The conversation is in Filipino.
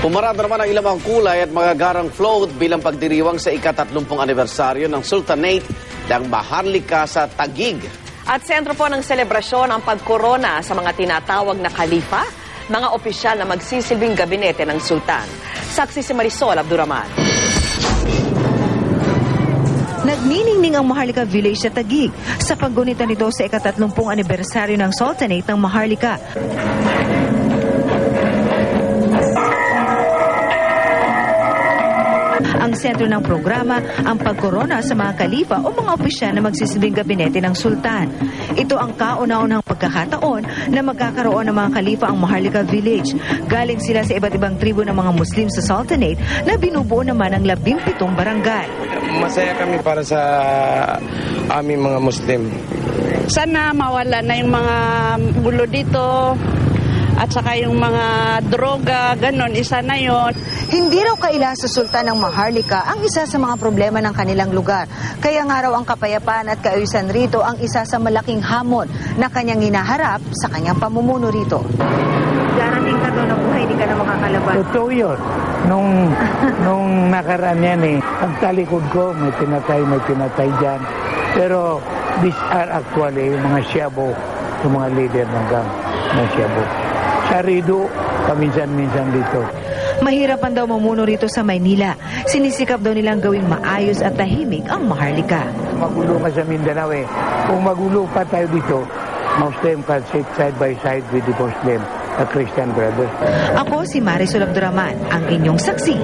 Pumarada naman ang ilang kulay at magagarang float bilang pagdiriwang sa ika-30 anibersaryo ng Sultanate ng Maharlika sa Taguig. At sentro po ng selebrasyon ang pagkorona sa mga tinatawag na kalifa, mga opisyal na magsisilbing gabinete ng sultan. Saksi si Marisol Abduraman. Nagniningning ang Maharlika Village sa Taguig sa paggunita nito sa ika-30 anibersaryo ng Sultanate ng Maharlika. Ang sentro ng programa, ang pagkorona sa mga kalifa o mga opisyal na magsisilbing gabinete ng sultan. Ito ang kauna-unahang pagkakataon na magkakaroon ng mga kalifa ang Maharlika Village. Galing sila sa iba't ibang tribo ng mga Muslim sa Sultanate na binubuo naman ang 17 barangay. Masaya kami para sa aming mga Muslim. Sana mawala na yung mga gulo dito at saka yung mga droga, ganon, isa na yon. Hindi raw kaila sa Sultan ng Maharlika ang isa sa mga problema ng kanilang lugar. Kaya nga raw ang kapayapaan at kaayusan rito ang isa sa malaking hamon na kanyang hinaharap sa kanyang pamumuno rito. Darating ka doon na buhay, hindi ka na makakalaban. Totoo yun. Nung nakaraan yan pagtalikod ko, may pinatay dyan. Pero these are actually yung mga Siabo, yung mga leader ng gang ng Siabo. Sarido, paminsan-minsan dito. Mahirapan daw mamuno rito sa Maynila. Sinisikap daw nilang gawing maayos at tahimik ang Maharlika. Magulo ka sa Mindanao Kung magulo pa tayo dito, Muslim can sit side by side with the Muslim, the Christian brothers. Ako si Marisol Abduraman, ang inyong saksi.